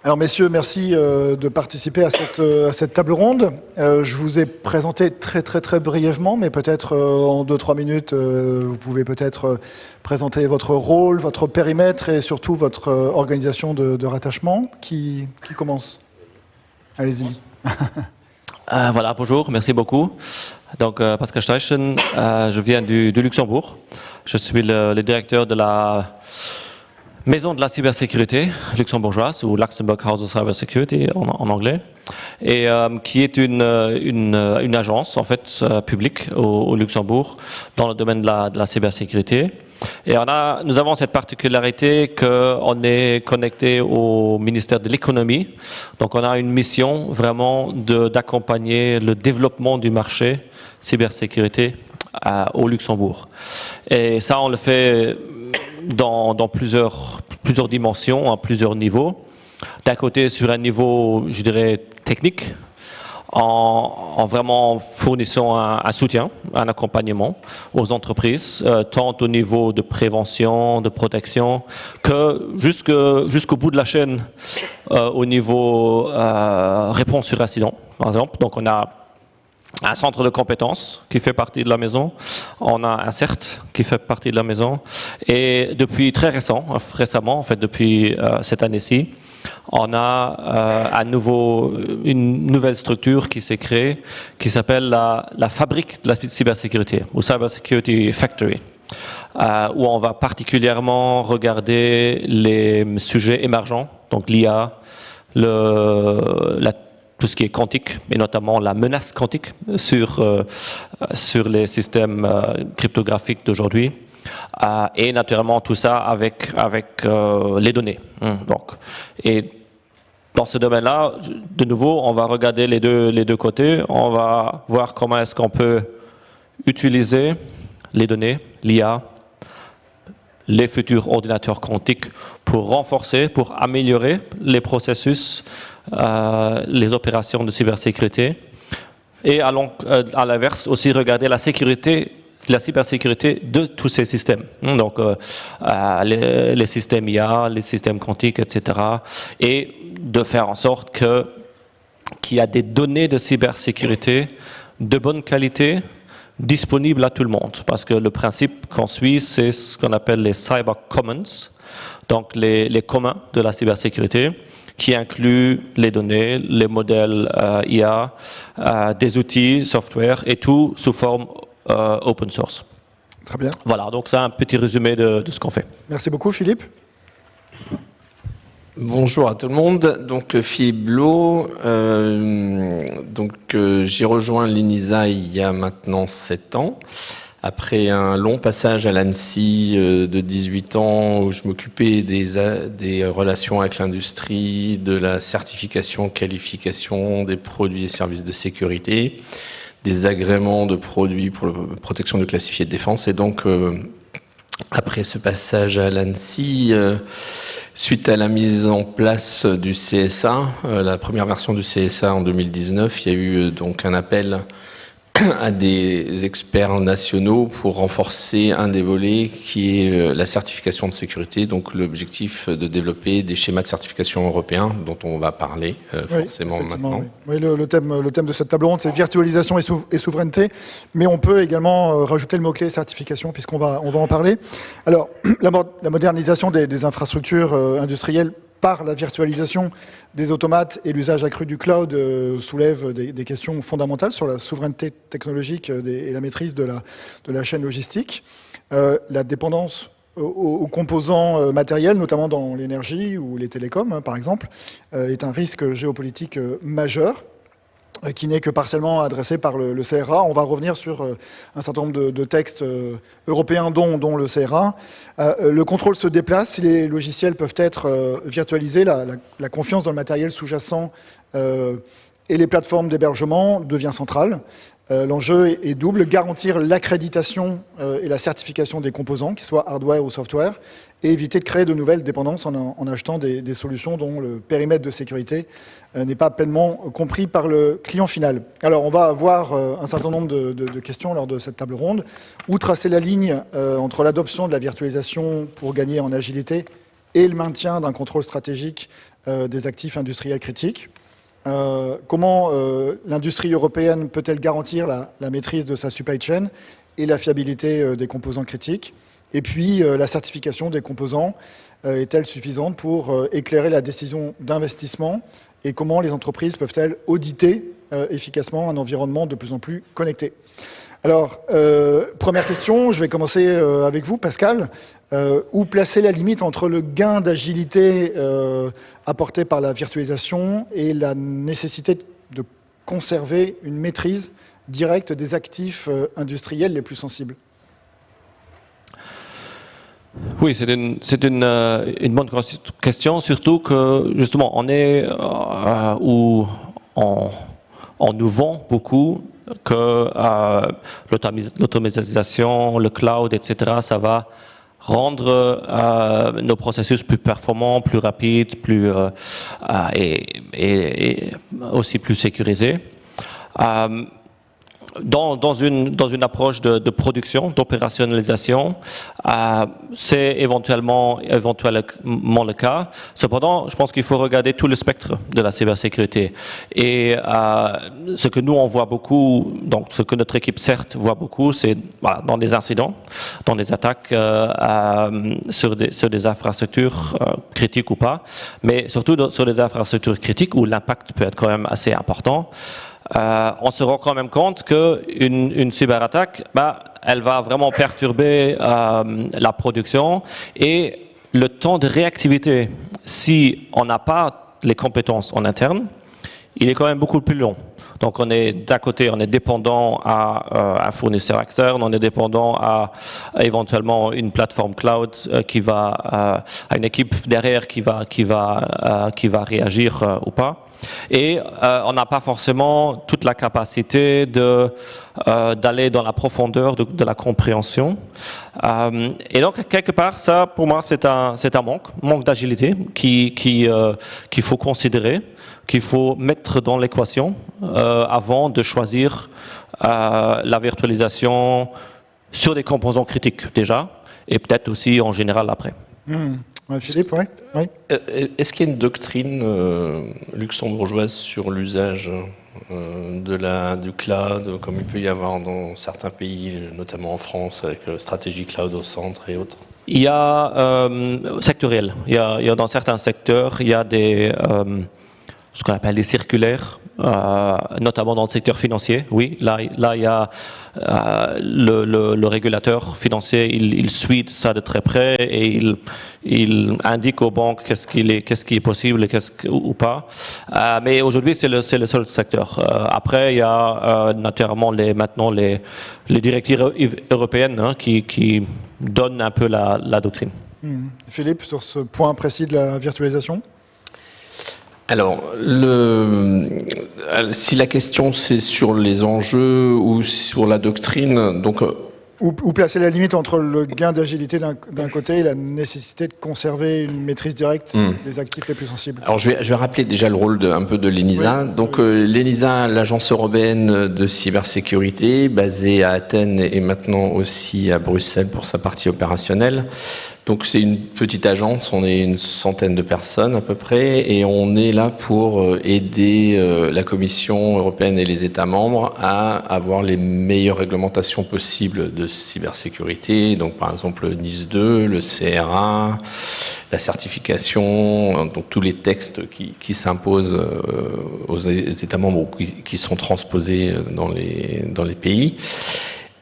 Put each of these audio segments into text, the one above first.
Alors messieurs, merci de participer à cette table ronde. Je vous ai présenté très brièvement, mais peut-être en 2-3 minutes, vous pouvez peut-être présenter votre rôle, votre périmètre et surtout votre organisation de rattachement. Qui commence? Allez-y. Voilà, bonjour, merci beaucoup. Donc Pascal Steichen, je viens du Luxembourg. Je suis le directeur de la Maison de la cybersécurité luxembourgeoise, ou Luxembourg House of Cybersecurity en anglais, et qui est une agence en fait publique au Luxembourg dans le domaine de la cybersécurité. Et nous avons cette particularité qu'on est connecté au ministère de l'économie. Donc on a une mission vraiment d'accompagner le développement du marché cybersécurité au Luxembourg. Et ça, on le fait dans plusieurs dimensions, à plusieurs niveaux. D'un côté, sur un niveau, je dirais, technique, en vraiment fournissant un soutien, un accompagnement aux entreprises, tant au niveau de prévention, de protection, que jusqu'au bout de la chaîne, au niveau réponse sur incident, par exemple. Donc on a un centre de compétences qui fait partie de la maison, on a un CERT qui fait partie de la maison, et depuis très récemment, en fait depuis cette année-ci, on a une nouvelle structure qui s'est créée, qui s'appelle la fabrique de la cybersécurité, ou Cyber Security Factory, où on va particulièrement regarder les sujets émergents, donc l'IA, tout ce qui est quantique, et notamment la menace quantique sur les systèmes cryptographiques d'aujourd'hui, et naturellement tout ça avec les données. Donc, et dans ce domaine-là, de nouveau, on va regarder les deux côtés. On va voir comment est-ce qu'on peut utiliser les données, l'IA, les futurs ordinateurs quantiques pour renforcer, pour améliorer les processus, les opérations de cybersécurité, et à l'inverse aussi regarder la cybersécurité de tous ces systèmes. Donc les systèmes IA, les systèmes quantiques, etc. Et de faire en sorte qu'il y a des données de cybersécurité de bonne qualité disponible à tout le monde, parce que le principe qu'on suit, c'est ce qu'on appelle les cyber commons, donc les communs de la cybersécurité, qui incluent les données, les modèles IA, des outils, software, et tout sous forme open source. Très bien. Voilà, donc c'est un petit résumé de ce qu'on fait. Merci beaucoup, Philippe. Bonjour à tout le monde, donc Philippe Blot, j'ai rejoint l'ENISA il y a maintenant 7 ans, après un long passage à l'ANSSI de 18 ans où je m'occupais des relations avec l'industrie, de la certification, qualification des produits et services de sécurité, des agréments de produits pour la protection de classifiés de défense, et donc après ce passage à l'ANSSI, suite à la mise en place du CSA, la première version du CSA en 2019, il y a eu donc un appel à des experts nationaux pour renforcer un des volets qui est la certification de sécurité, donc l'objectif de développer des schémas de certification européens dont on va parler forcément maintenant. Oui, le thème de cette table ronde, c'est virtualisation et souveraineté, mais on peut également rajouter le mot-clé certification puisqu'on va en parler. Alors, la modernisation des infrastructures industrielles par la virtualisation des automates et l'usage accru du cloud soulève des questions fondamentales sur la souveraineté technologique et la maîtrise de la chaîne logistique. La dépendance aux composants matériels, notamment dans l'énergie ou les télécoms, par exemple, est un risque géopolitique majeur, qui n'est que partiellement adressé par le CRA. On va revenir sur un certain nombre de textes européens, dont le CRA. Le contrôle se déplace, si les logiciels peuvent être virtualisés, la confiance dans le matériel sous-jacent et les plateformes d'hébergement devient centrale. L'enjeu est double, garantir l'accréditation et la certification des composants, qu'ils soient hardware ou software, et éviter de créer de nouvelles dépendances en achetant des solutions dont le périmètre de sécurité n'est pas pleinement compris par le client final. Alors on va avoir un certain nombre de questions lors de cette table ronde. Où tracer la ligne entre l'adoption de la virtualisation pour gagner en agilité et le maintien d'un contrôle stratégique des actifs industriels critiques. Comment l'industrie européenne peut-elle garantir la maîtrise de sa supply chain et la fiabilité des composants critiques? Et puis, la certification des composants est-elle suffisante pour éclairer la décision d'investissement? Et comment les entreprises peuvent-elles auditer efficacement un environnement de plus en plus connecté? Alors, première question, je vais commencer avec vous, Pascal. Où placer la limite entre le gain d'agilité apporté par la virtualisation et la nécessité de conserver une maîtrise directe des actifs industriels les plus sensibles? Oui, c'est une bonne question, surtout que justement on est où on nous vend beaucoup que l'automatisation, le cloud, etc., ça va rendre nos processus plus performants, plus rapides, et aussi plus sécurisés. Dans une approche de production, d'opérationnalisation, c'est éventuellement le cas. Cependant, je pense qu'il faut regarder tout le spectre de la cybersécurité. Et ce que nous, on voit beaucoup, donc ce que notre équipe, certes, voit beaucoup, c'est dans des incidents, dans des attaques sur des infrastructures critiques ou pas, mais surtout sur des infrastructures critiques où l'impact peut être quand même assez important. On se rend quand même compte qu'une cyberattaque, elle va vraiment perturber la production et le temps de réactivité, si on n'a pas les compétences en interne, il est quand même beaucoup plus long. Donc d'un côté, on est dépendant à un fournisseur externe, on est dépendant à éventuellement une plateforme cloud à une équipe derrière qui va réagir ou pas. Et on n'a pas forcément toute la capacité d'aller dans la profondeur de la compréhension. Et donc, quelque part, ça, pour moi, c'est un manque d'agilité qu'il faut considérer, qu'il faut mettre dans l'équation avant de choisir la virtualisation sur des composants critiques déjà, et peut-être aussi en général après. Philippe, oui. Est-ce qu'il y a une doctrine luxembourgeoise sur l'usage du cloud, comme il peut y avoir dans certains pays, notamment en France, avec stratégie cloud au centre et autres? Il y a sectoriel. Il y a dans certains secteurs, il y a ce qu'on appelle des circulaires, notamment dans le secteur financier. Oui, là il y a le régulateur financier, il suit ça de très près et il indique aux banques qu'est-ce qui est possible et ou pas. Mais aujourd'hui, c'est le seul secteur. Après, il y a naturellement maintenant les directives européennes qui donnent un peu la doctrine. Philippe, sur ce point précis de la virtualisation? Alors, si la question c'est sur les enjeux ou sur la doctrine, donc... Où placer la limite entre le gain d'agilité d'un côté et la nécessité de conserver une maîtrise directe des actifs les plus sensibles? Alors je vais rappeler déjà le rôle un peu de l'ENISA. Oui, donc l'ENISA, l'agence européenne de cybersécurité, basée à Athènes et maintenant aussi à Bruxelles pour sa partie opérationnelle. Donc c'est une petite agence, on est une centaine de personnes à peu près, et on est là pour aider la Commission européenne et les États membres à avoir les meilleures réglementations possibles de cybersécurité. Donc par exemple le NIS 2, le CRA, la certification, donc tous les textes qui s'imposent aux États membres ou qui sont transposés dans les pays.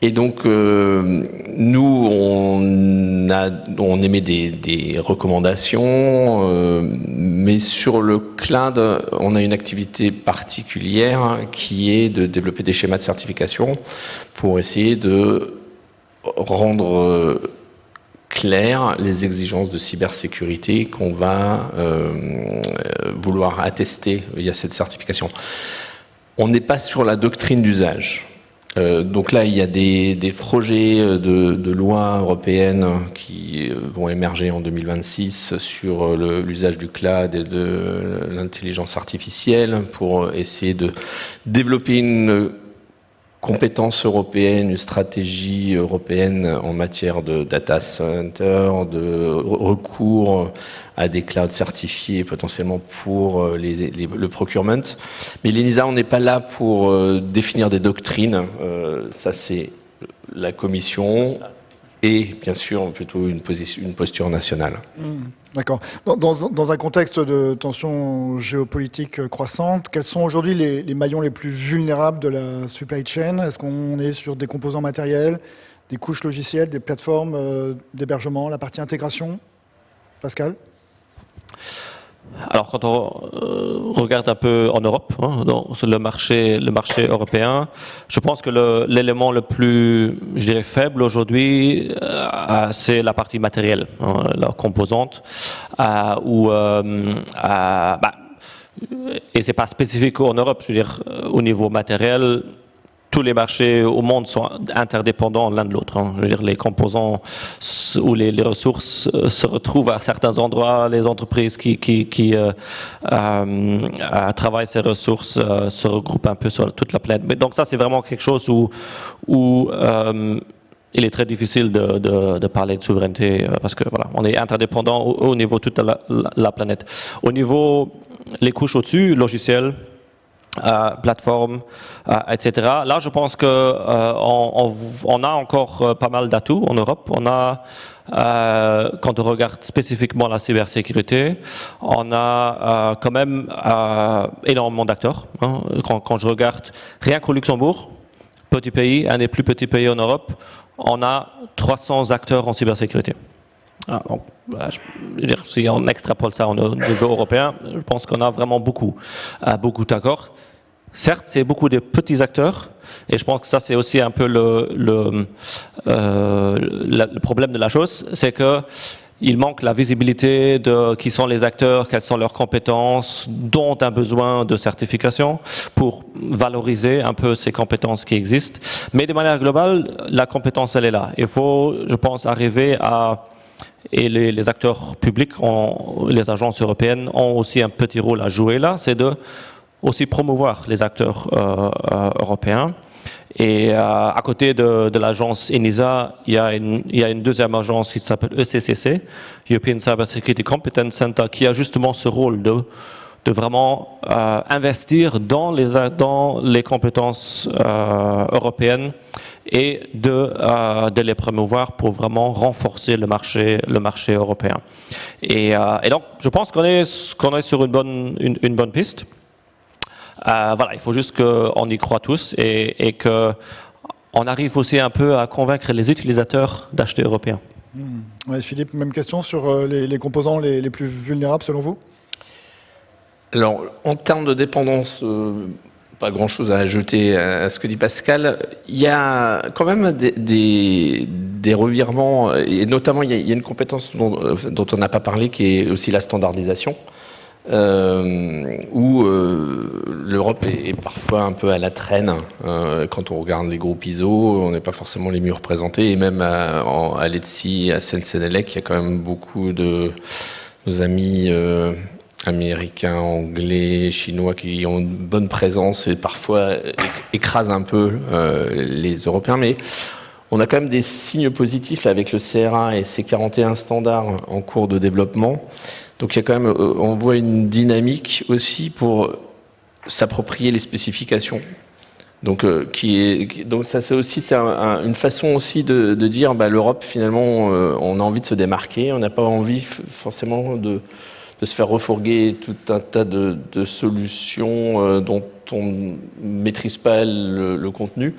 Et donc, nous, on émet des recommandations, mais sur le cloud, on a une activité particulière qui est de développer des schémas de certification pour essayer de rendre claires les exigences de cybersécurité qu'on va vouloir attester via cette certification. On n'est pas sur la doctrine d'usage. Donc là, il y a des projets de loi européenne qui vont émerger en 2026 sur l'usage du cloud et de l'intelligence artificielle pour essayer de développer une compétences européennes, une stratégie européenne en matière de data center, de recours à des clouds certifiés potentiellement pour le procurement. Mais l'ENISA, on n'est pas là pour définir des doctrines. Ça, c'est la Commission et bien sûr plutôt une posture nationale. D'accord. Dans un contexte de tensions géopolitiques croissantes, quels sont aujourd'hui les maillons les plus vulnérables de la supply chain? Est-ce qu'on est sur des composants matériels, des couches logicielles, des plateformes d'hébergement, la partie intégration? Pascal? Alors, quand on regarde un peu en Europe, sur le marché européen, je pense que l'élément le plus, je dirais, faible aujourd'hui, c'est la partie matérielle, la composante, et c'est pas spécifique en Europe, je veux dire, au niveau matériel. Tous les marchés au monde sont interdépendants l'un de l'autre. Je veux dire, les composants ou les ressources se retrouvent à certains endroits. Les entreprises qui travaillent ces ressources se regroupent un peu sur toute la planète. Mais donc ça, c'est vraiment quelque chose où il est très difficile de parler de souveraineté parce que voilà, on est interdépendant au niveau de toute la planète. Au niveau les couches au-dessus, logiciels, plateforme, etc. Là, je pense que on a encore pas mal d'atouts en Europe. On a, quand on regarde spécifiquement la cybersécurité, on a quand même énormément d'acteurs. Quand je regarde rien qu'au Luxembourg, petit pays, un des plus petits pays en Europe, on a 300 acteurs en cybersécurité. Donc, je veux dire, si on extrapole ça au niveau européen, je pense qu'on a vraiment beaucoup d'accords. Certes, c'est beaucoup de petits acteurs, et je pense que ça, c'est aussi un peu le problème de la chose, c'est que il manque la visibilité de qui sont les acteurs, quelles sont leurs compétences, dont un besoin de certification pour valoriser un peu ces compétences qui existent. Mais de manière globale, la compétence, elle est là. Il faut, je pense, arriver à... Et les acteurs publics, les agences européennes ont aussi un petit rôle à jouer là, c'est de aussi promouvoir les acteurs européens. Et à côté de l'agence ENISA, il y a une deuxième agence qui s'appelle ECCC, European Cyber Security Competence Center, qui a justement ce rôle de vraiment investir dans les compétences européennes et de les promouvoir pour vraiment renforcer le marché européen. Et donc, je pense qu'on est sur une bonne piste. Voilà, il faut juste qu'on y croit tous et qu'on arrive aussi un peu à convaincre les utilisateurs d'acheter européen. Ouais, Philippe, même question sur les composants les plus vulnérables selon vous? Alors, en termes de dépendance, pas grand-chose à ajouter à ce que dit Pascal. Il y a quand même des revirements, et notamment il y a une compétence dont on n'a pas parlé, qui est aussi la standardisation. Où l'Europe est parfois un peu à la traîne. Quand on regarde les groupes ISO, on n'est pas forcément les mieux représentés. Et même à l'ETSI, à Sensenelec, il y a quand même beaucoup de nos amis américains, anglais, chinois qui ont une bonne présence et parfois écrasent un peu les Européens. Mais on a quand même des signes positifs là, avec le CRA et C41 standards en cours de développement. Donc il y a quand même, on voit une dynamique aussi pour s'approprier les spécifications. Donc donc ça c'est aussi une façon aussi de dire l'Europe finalement on a envie de se démarquer, on n'a pas envie forcément de se faire refourguer tout un tas de solutions dont on ne maîtrise pas le contenu.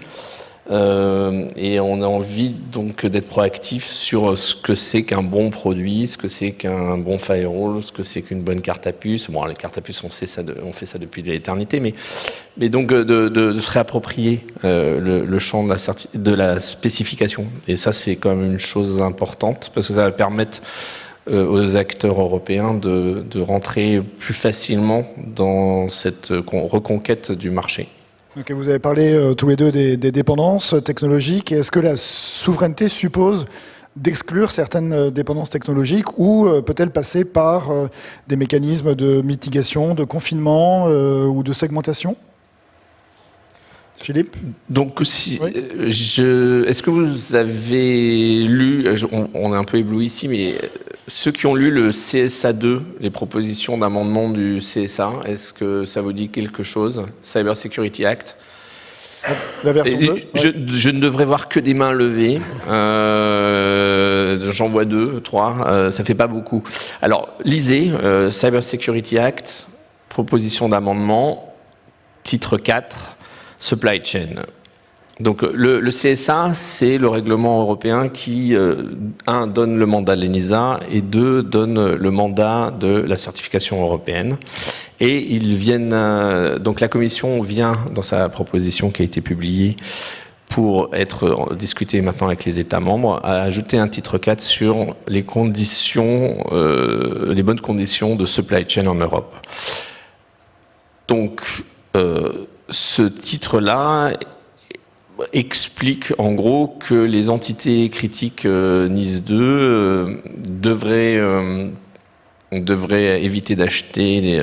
Et on a envie donc d'être proactif sur ce que c'est qu'un bon produit, ce que c'est qu'un bon firewall, ce que c'est qu'une bonne carte à puce. Bon, les cartes à puce, on fait ça depuis l'éternité, mais donc de se réapproprier le champ de la spécification. Et ça, c'est quand même une chose importante parce que ça va permettre aux acteurs européens de rentrer plus facilement dans cette reconquête du marché. Okay, vous avez parlé tous les deux des dépendances technologiques. Est-ce que la souveraineté suppose d'exclure certaines dépendances technologiques ou peut-elle passer par des mécanismes de mitigation, de confinement ou de segmentation? Philippe. Donc, si, Oui. est-ce que vous avez lu, on est un peu ébloui ici, mais ceux qui ont lu le CSA 2, les propositions d'amendement du CSA, est-ce que ça vous dit quelque chose? Cyber Security Act. La version 2. Je ne devrais voir que des mains levées. J'en vois 2, 3, ça fait pas beaucoup. Alors, lisez Cyber Security Act, proposition d'amendement, titre 4, Supply Chain. Donc le CSA, c'est le règlement européen qui, donne le mandat de l'ENISA et 2, donne le mandat de la certification européenne. Et ils viennent, donc la Commission vient, dans sa proposition qui a été publiée, pour être discutée maintenant avec les États membres, à ajouter un titre 4 sur les conditions, les bonnes conditions de supply chain en Europe. Donc, ce titre-là explique en gros que les entités critiques NIS 2 devraient éviter d'acheter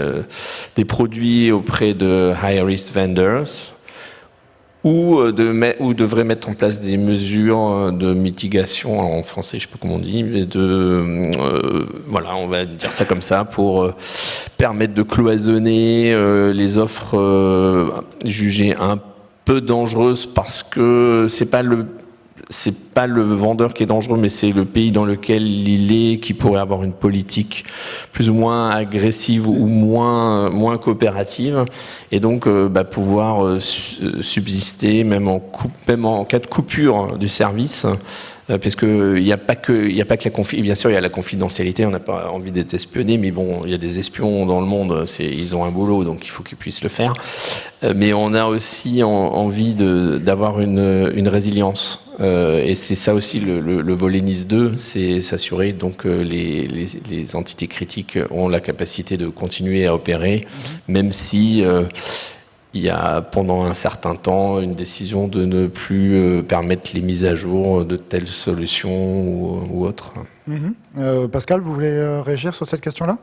des produits auprès de high-risk vendors ou devraient mettre en place des mesures de mitigation, en français je ne sais pas comment on dit, mais voilà, on va dire ça comme ça, pour permettre de cloisonner les offres jugées un peu dangereuses parce que c'est pas le vendeur qui est dangereux, mais c'est le pays dans lequel il est qui pourrait avoir une politique plus ou moins agressive ou moins coopérative, et donc pouvoir subsister même en cas de coupure du service. Parce que il n'y a pas que bien sûr il y a la confidentialité, on n'a pas envie d'être espionné, mais bon, il y a des espions dans le monde, ils ont un boulot, donc il faut qu'ils puissent le faire. Mais on a aussi envie d'avoir une résilience. Et c'est ça aussi le volet NIS 2, c'est s'assurer donc que les entités critiques ont la capacité de continuer à opérer, même si il y a pendant un certain temps une décision de ne plus permettre les mises à jour de telles solutions ou autres. Pascal, vous voulez réagir sur cette question-là?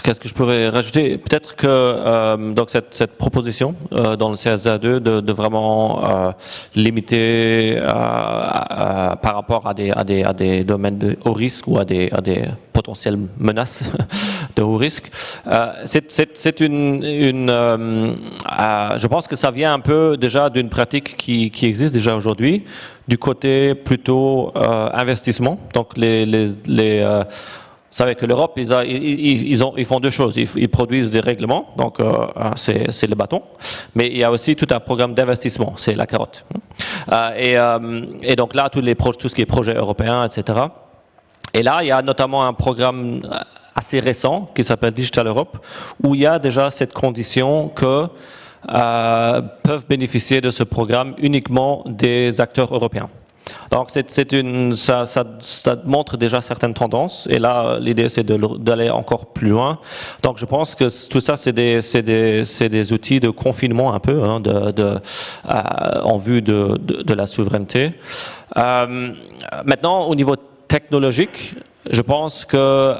Qu'est-ce que je pourrais rajouter? Peut-être que donc cette proposition dans le CSA 2 de vraiment limiter par rapport à des domaines de haut risque ou à des potentielles menaces de haut risque, c'est je pense que ça vient un peu déjà d'une pratique qui existe déjà aujourd'hui du côté plutôt investissement. Donc vous savez que l'Europe, ils font 2 choses. Ils produisent des règlements, donc c'est le bâton, mais il y a aussi tout un programme d'investissement, c'est la carotte. Et donc là, tout ce qui est projet européen, etc. Et là, il y a notamment un programme assez récent qui s'appelle Digital Europe, où il y a déjà cette condition que peuvent bénéficier de ce programme uniquement des acteurs européens. Donc ça montre déjà certaines tendances, et là l'idée c'est d'aller encore plus loin. Donc je pense que tout ça c'est des outils de confinement un peu en vue de la souveraineté. Maintenant au niveau technologique, je pense que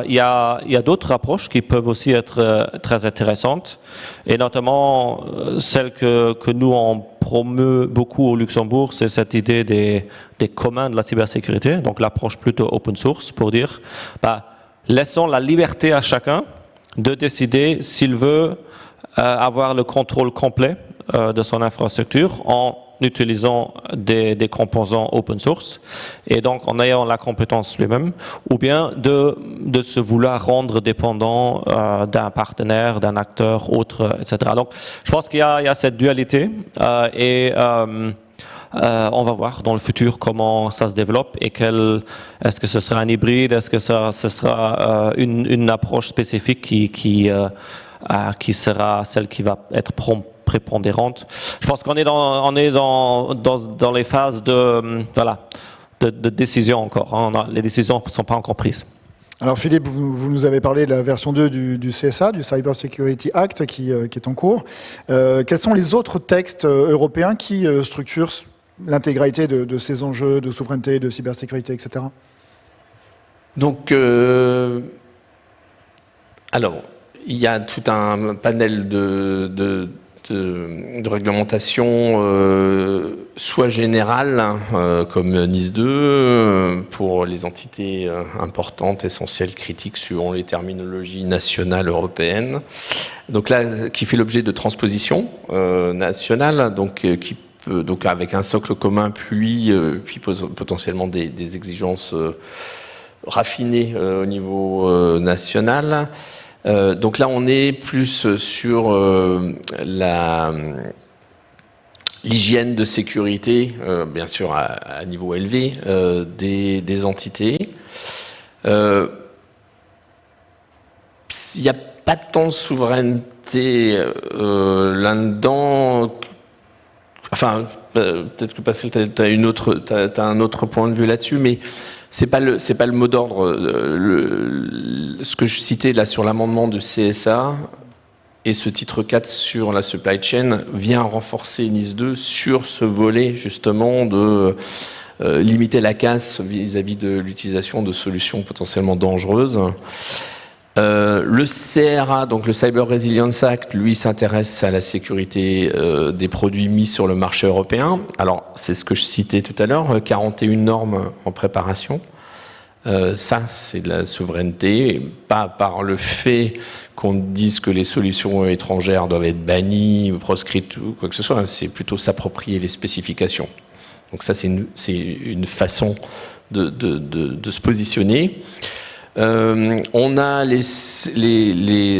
il y a d'autres approches qui peuvent aussi être très intéressantes, et notamment celle que nous on promeut beaucoup au Luxembourg, c'est cette idée des communs de la cybersécurité, donc l'approche plutôt open source, pour dire laissons la liberté à chacun de décider s'il veut avoir le contrôle complet de son infrastructure en utilisant des composants open source, et donc en ayant la compétence lui-même, ou bien de se vouloir rendre dépendant d'un partenaire, d'un acteur autre, etc. Donc je pense qu'il y a cette dualité, et on va voir dans le futur comment ça se développe, et est-ce que ce sera un hybride, est-ce que ce sera une approche spécifique qui sera celle qui va être prépondérante. Je pense qu'on est dans les phases de décision encore. Les décisions ne sont pas encore prises. Alors Philippe, vous nous avez parlé de la version 2 du CSA, du Cyber Security Act, qui est en cours. Quels sont les autres textes européens qui structurent l'intégralité de ces enjeux de souveraineté, de cybersécurité, etc.? Donc, alors, il y a tout un panel de de réglementation soit générale, comme NIS 2, pour les entités importantes, essentielles, critiques, suivant les terminologies nationales européennes. Donc là, qui fait l'objet de transposition nationale, donc avec un socle commun, puis potentiellement des exigences raffinées au niveau national. Donc là, on est plus sur l'hygiène de sécurité, bien sûr à niveau élevé, des entités. Il n'y a pas tant de souveraineté là-dedans. Enfin, peut-être que Pascal, t'as un autre point de vue là-dessus, mais c'est pas le mot d'ordre. Ce que je citais là sur l'amendement de CSA et ce titre 4 sur la supply chain vient renforcer NIS 2 sur ce volet justement de limiter la casse vis-à-vis de l'utilisation de solutions potentiellement dangereuses. Le CRA, donc le Cyber Resilience Act, lui s'intéresse à la sécurité des produits mis sur le marché européen. Alors, c'est ce que je citais tout à l'heure, 41 normes en préparation. Ça, c'est de la souveraineté, pas par le fait qu'on dise que les solutions étrangères doivent être bannies ou proscrites ou quoi que ce soit, c'est plutôt s'approprier les spécifications. Donc ça, c'est une façon de se positionner. On a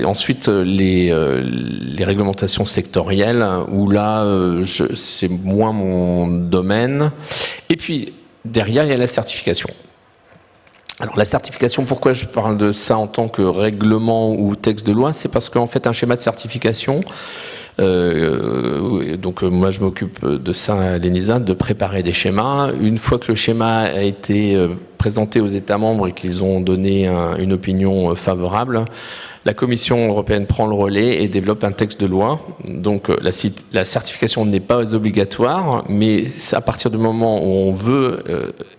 ensuite les réglementations sectorielles où là c'est moins mon domaine. Et puis derrière il y a la certification. Alors la certification, pourquoi je parle de ça en tant que règlement ou texte de loi, c'est parce qu'en fait un schéma de certification, donc moi je m'occupe de ça à l'ENISA, de préparer des schémas. Une fois que le schéma a été présenté aux États membres et qu'ils ont donné une opinion favorable, la Commission européenne prend le relais et développe un texte de loi. Donc la certification n'est pas obligatoire, mais à partir du moment où on veut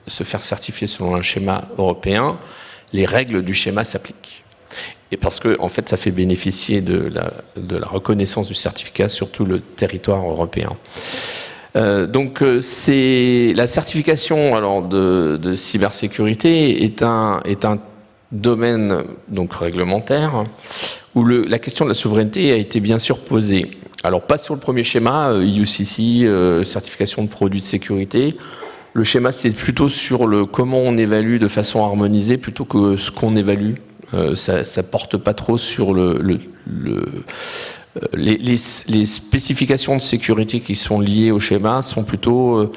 se faire certifier selon un schéma européen, les règles du schéma s'appliquent. Et parce que, en fait, ça fait bénéficier de la reconnaissance du certificat sur tout le territoire européen. Donc, c'est la certification alors de cybersécurité est un domaine donc réglementaire où la question de la souveraineté a été bien sûr posée. Alors, pas sur le premier schéma, EUCC, certification de produits de sécurité. Le schéma, c'est plutôt sur comment on évalue de façon harmonisée plutôt que ce qu'on évalue. Ça porte pas trop sur les spécifications de sécurité qui sont liées au schéma sont plutôt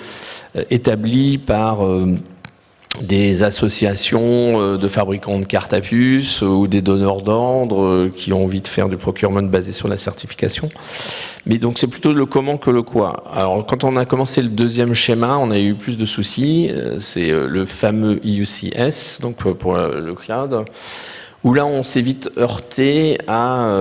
établies par des associations de fabricants de cartes à puce ou des donneurs d'ordre qui ont envie de faire du procurement basé sur la certification. Mais donc c'est plutôt le comment que le quoi. Alors quand on a commencé le deuxième schéma, on a eu plus de soucis. C'est le fameux EUCS, donc pour le cloud, où là on s'est vite heurté à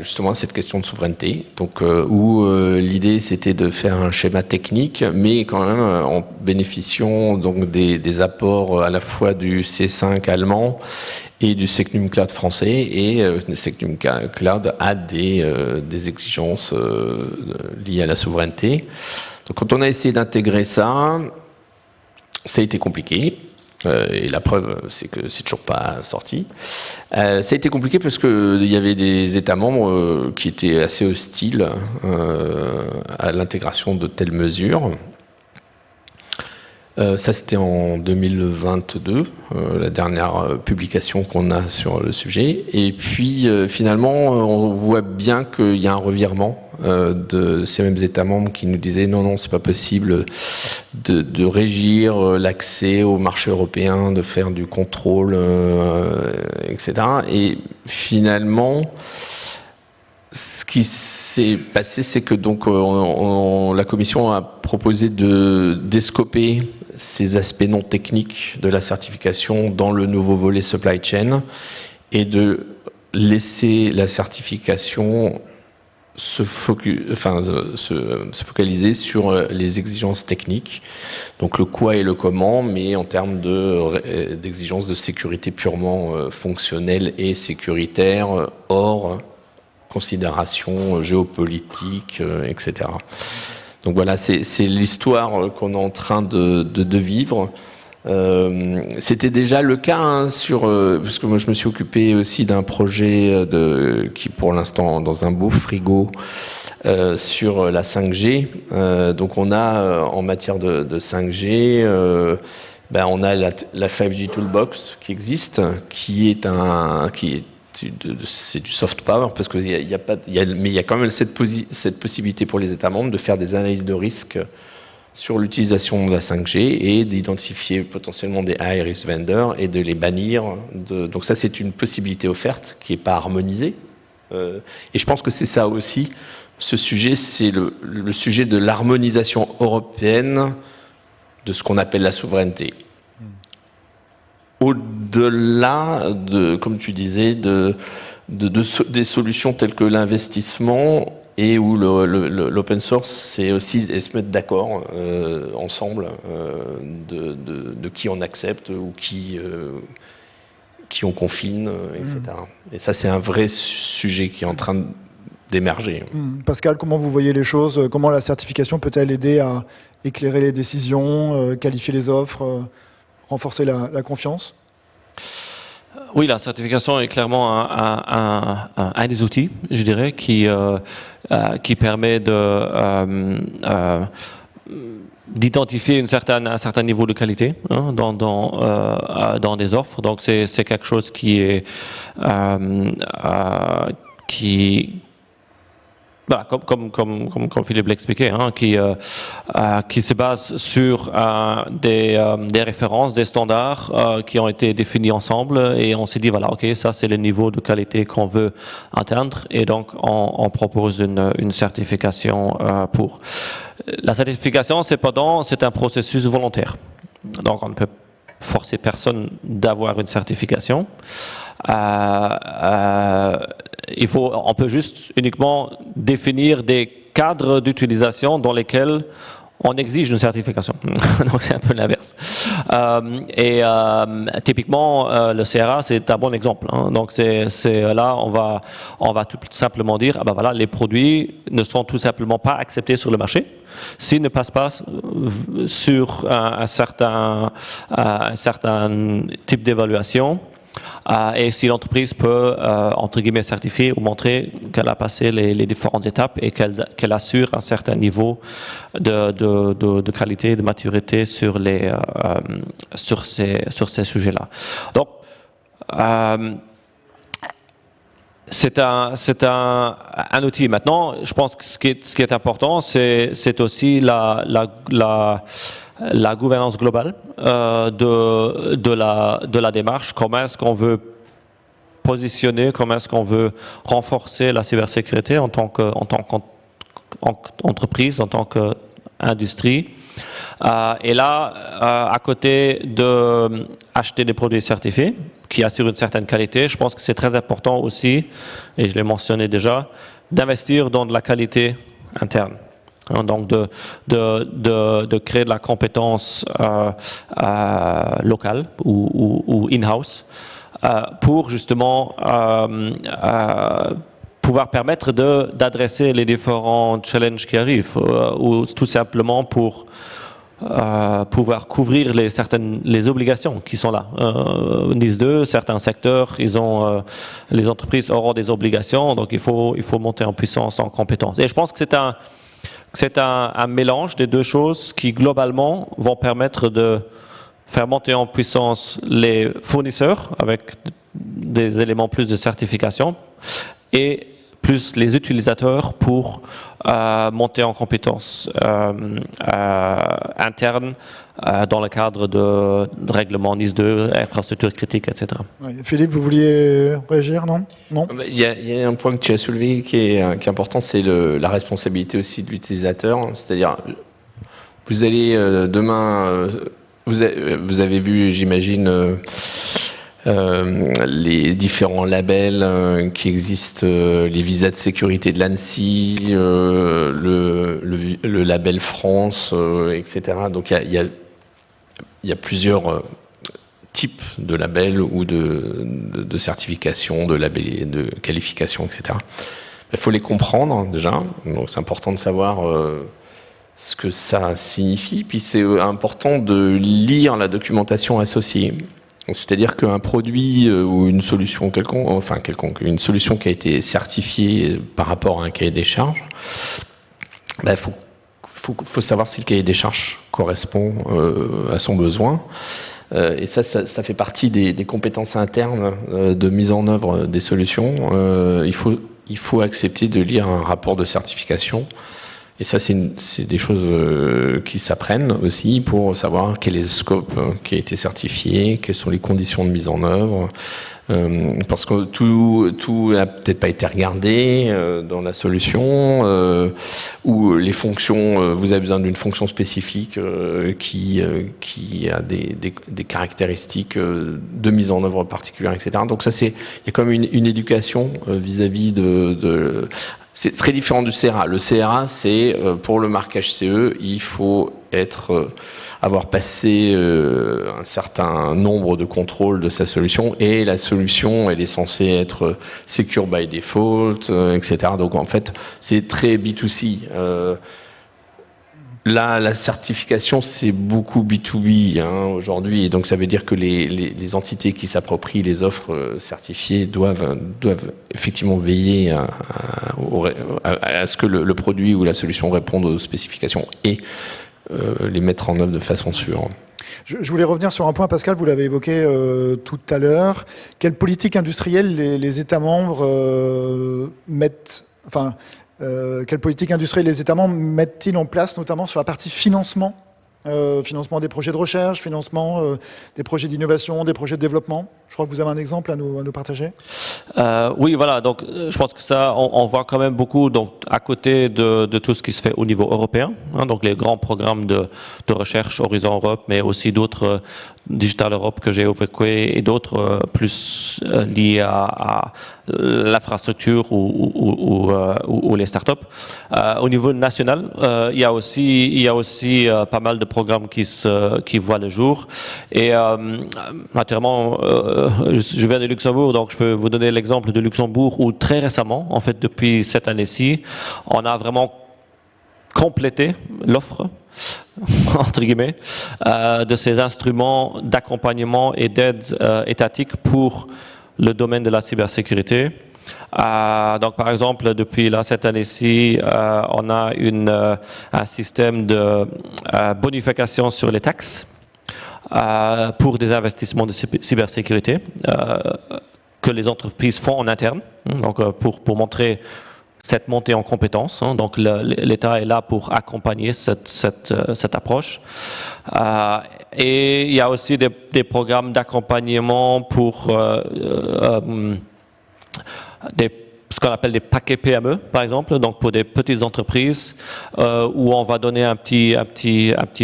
justement cette question de souveraineté, donc où l'idée c'était de faire un schéma technique, mais quand même en bénéficiant donc des apports à la fois du C5 allemand et du Secnum Cloud français, et le Secnum Cloud a des exigences liées à la souveraineté. Donc quand on a essayé d'intégrer ça, ça a été compliqué. Et la preuve, c'est que c'est toujours pas sorti. Ça a été compliqué parce que il y avait des États membres qui étaient assez hostiles à l'intégration de telles mesures. Ça, c'était en 2022, la dernière publication qu'on a sur le sujet. Et puis, finalement, on voit bien qu'il y a un revirement de ces mêmes États membres qui nous disaient non, c'est pas possible de régir l'accès au marché européen, de faire du contrôle, etc. Et finalement, ce qui s'est passé, c'est que donc la Commission a proposé d'escoper ces aspects non techniques de la certification dans le nouveau volet supply chain et de laisser la certification se focaliser sur les exigences techniques, donc le quoi et le comment, mais en termes d'exigences de sécurité purement fonctionnelles et sécuritaires, hors considérations géopolitiques, etc. Donc voilà, c'est l'histoire qu'on est en train de vivre. C'était déjà le cas parce que moi je me suis occupé aussi d'un projet qui pour l'instant dans un beau frigo sur la 5G. Donc on a en matière de 5G, on a la 5G Toolbox qui existe, c'est du soft power parce qu'il mais il y a quand même cette possibilité pour les États membres de faire des analyses de risque sur l'utilisation de la 5G et d'identifier potentiellement des high risk vendors et de les bannir. Donc ça, c'est une possibilité offerte qui n'est pas harmonisée. Et je pense que c'est ça aussi. Ce sujet, c'est le sujet de l'harmonisation européenne de ce qu'on appelle la souveraineté. Au-delà comme tu disais, des solutions telles que l'investissement et où l'open source, c'est aussi se mettre d'accord ensemble de qui on accepte ou qui on confine, etc. Et ça, c'est un vrai sujet qui est en train d'émerger. Pascal, comment vous voyez les choses? Comment la certification peut-elle aider à éclairer les décisions, qualifier les offres, renforcer la confiance? Oui, la certification est clairement un des outils, je dirais, qui permet d'identifier un certain niveau de qualité dans des offres. Donc c'est quelque chose qui est voilà, comme Philippe l'expliquait, qui se base sur des références, des standards qui ont été définis ensemble, et on s'est dit voilà, ok, ça c'est le niveau de qualité qu'on veut atteindre, et donc on propose une certification pour. La certification, cependant, c'est un processus volontaire, donc on ne peut forcer personne d'avoir une certification. On peut juste uniquement définir des cadres d'utilisation dans lesquels on exige une certification. Donc c'est un peu l'inverse. Typiquement, le CRA, c'est un bon exemple. Donc là, on va tout simplement dire, voilà, les produits ne sont tout simplement pas acceptés sur le marché s'ils ne passent pas sur un certain type d'évaluation. Et si l'entreprise peut, entre guillemets, certifier ou montrer qu'elle a passé les différentes étapes et qu'elle assure un certain niveau de qualité, de maturité sur ces sujets-là. Donc, c'est un outil. Maintenant, je pense que ce qui est important, c'est aussi la gouvernance globale de la démarche. Comment est-ce qu'on veut positionner, comment est-ce qu'on veut renforcer la cybersécurité en tant qu'entreprise, en tant qu'industrie. Et là, à côté d'acheter des produits certifiés qui assurent une certaine qualité, je pense que c'est très important aussi, et je l'ai mentionné déjà, d'investir dans de la qualité interne. Donc de créer de la compétence locale ou in-house pour justement pouvoir permettre d'adresser les différents challenges qui arrivent ou tout simplement pour pouvoir couvrir les obligations qui sont là. NIS 2, certains secteurs, les entreprises auront des obligations, donc il faut monter en puissance, en compétence. Et je pense que c'est un mélange des deux choses qui globalement vont permettre de faire monter en puissance les fournisseurs avec des éléments plus de certification et plus les utilisateurs pour monter en compétences internes dans le cadre de règlements NIS 2, infrastructures critiques, etc. Oui. Philippe, vous vouliez réagir, non? Il y a un point que tu as soulevé qui est important, c'est la responsabilité aussi de l'utilisateur. C'est-à-dire, vous allez demain, vous avez vu, j'imagine, les différents labels qui existent, les visas de sécurité de l'ANSSI, le label France, etc. Donc il y a plusieurs types de labels ou de certification, de qualification, etc. Il faut les comprendre déjà, donc c'est important de savoir ce que ça signifie, puis c'est important de lire la documentation associée. C'est-à-dire qu'un produit ou une solution quelconque, une solution qui a été certifiée par rapport à un cahier des charges, faut savoir si le cahier des charges correspond à son besoin. Et ça fait partie des compétences internes de mise en œuvre des solutions. Il faut accepter de lire un rapport de certification. Et ça, c'est des choses qui s'apprennent aussi pour savoir quel est le scope qui a été certifié, quelles sont les conditions de mise en œuvre. Parce que tout n'a peut-être pas été regardé dans la solution, ou les fonctions, vous avez besoin d'une fonction spécifique qui a des caractéristiques de mise en œuvre particulière, etc. Donc ça, il y a comme une éducation vis-à-vis de c'est très différent du CRA. Le CRA, c'est pour le marquage CE, il faut avoir passé un certain nombre de contrôles de sa solution, et la solution, elle est censée être secure by default, etc. Donc en fait, c'est très B2C. Là, la certification, c'est beaucoup B2B aujourd'hui, et donc ça veut dire que les entités qui s'approprient les offres certifiées doivent effectivement veiller à ce que le produit ou la solution réponde aux spécifications et les mettre en œuvre de façon sûre. Je voulais revenir sur un point, Pascal, vous l'avez évoqué tout à l'heure. Quelle politique industrielle les États membres quelle politique industrielle les États membres mettent-ils en place, notamment sur la partie financement, financement des projets de recherche, financement des projets d'innovation, des projets de développement? Je crois que vous avez un exemple à nous partager. Oui, voilà. Donc, je pense que ça, on voit quand même beaucoup. Donc, à côté de tout ce qui se fait au niveau européen, donc les grands programmes de recherche Horizon Europe, mais aussi d'autres Digital Europe que j'ai évoqué et d'autres plus liés à l'infrastructure ou les startups. Au niveau national, il y a aussi pas mal de programmes qui voient le jour. Et naturellement, je viens de Luxembourg, donc je peux vous donner l'exemple de Luxembourg où très récemment, en fait depuis cette année-ci, on a vraiment complété l'offre entre guillemets de ces instruments d'accompagnement et d'aide étatique pour le domaine de la cybersécurité. Donc par exemple, depuis cette année-ci, on a un système de bonification sur les taxes pour des investissements de cybersécurité que les entreprises font en interne, donc pour montrer cette montée en compétences. Donc l'État est là pour accompagner cette approche. Et il y a aussi des programmes d'accompagnement pour ce qu'on appelle des paquets PME, par exemple, donc pour des petites entreprises où on va donner un petit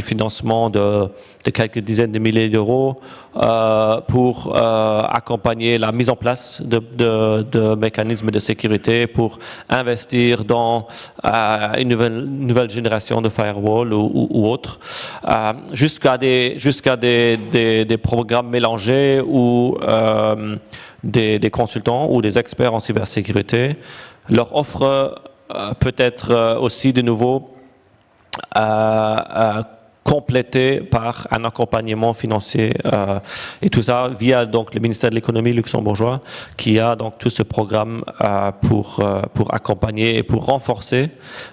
financement de quelques dizaines de milliers d'euros pour accompagner la mise en place de mécanismes de sécurité, pour investir dans une nouvelle génération de firewall ou autre, jusqu'à des programmes mélangés où des consultants ou des experts en cybersécurité. Leur offre peut être aussi de nouveau complétée par un accompagnement financier et tout ça via donc le ministère de l'économie luxembourgeois qui a donc tout ce programme pour accompagner et pour renforcer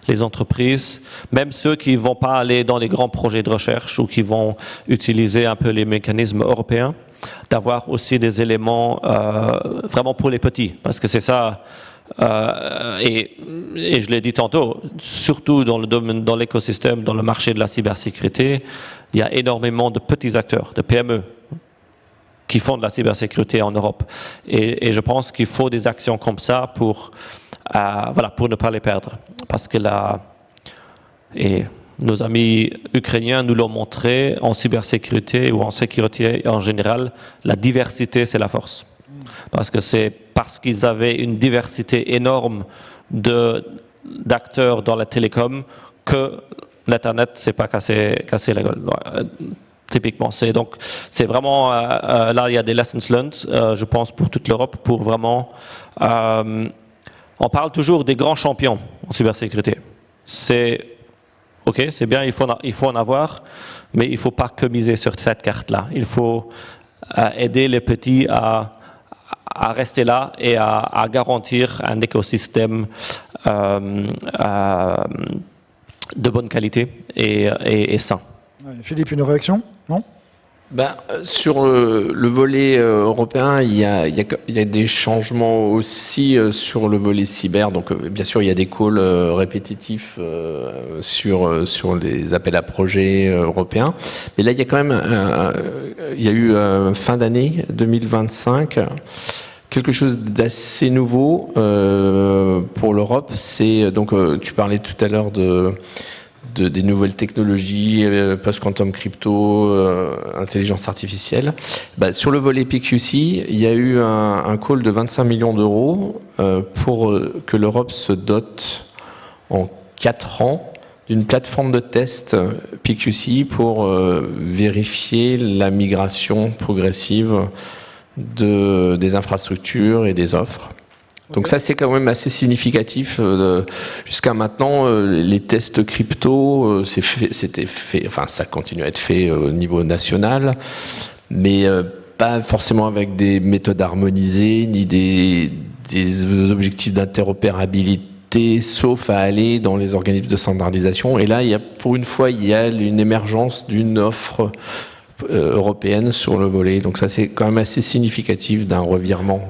les entreprises, même ceux qui ne vont pas aller dans les grands projets de recherche ou qui vont utiliser un peu les mécanismes européens, d'avoir aussi des éléments vraiment pour les petits, parce que c'est ça, et je l'ai dit tantôt, surtout dans le domaine, dans l'écosystème, dans le marché de la cybersécurité, il y a énormément de petits acteurs, de PME, qui font de la cybersécurité en Europe. Et je pense qu'il faut des actions comme ça pour ne pas les perdre, parce que nos amis ukrainiens nous l'ont montré, en cybersécurité ou en sécurité en général, la diversité, c'est la force. Parce que c'est parce qu'ils avaient une diversité énorme d'acteurs dans la télécom que l'Internet ne s'est pas cassé la gueule. Typiquement, c'est vraiment là il y a des lessons learned, je pense pour toute l'Europe, pour vraiment on parle toujours des grands champions en cybersécurité. C'est bien, il faut en avoir, mais il ne faut pas que miser sur cette carte-là. Il faut aider les petits à rester là et à garantir un écosystème de bonne qualité et sain. Philippe, une réaction? Non? Sur le volet européen, il y a des changements aussi sur le volet cyber. Donc, bien sûr, il y a des calls répétitifs sur les appels à projets européens. Mais là, il y a quand même, il y a eu fin d'année 2025. Quelque chose d'assez nouveau pour l'Europe. C'est donc, tu parlais tout à l'heure des nouvelles technologies, post-quantum crypto, intelligence artificielle. Sur le volet PQC, il y a eu un call de 25 millions d'euros pour que l'Europe se dote en 4 ans d'une plateforme de test PQC pour vérifier la migration progressive des infrastructures et des offres. Donc ça, c'est quand même assez significatif. Jusqu'à maintenant, les tests crypto, ça continue à être fait au niveau national, mais pas forcément avec des méthodes harmonisées, ni des objectifs d'interopérabilité, sauf à aller dans les organismes de standardisation. Et là, pour une fois, il y a une émergence d'une offre européenne sur le volet. Donc ça, c'est quand même assez significatif d'un revirement.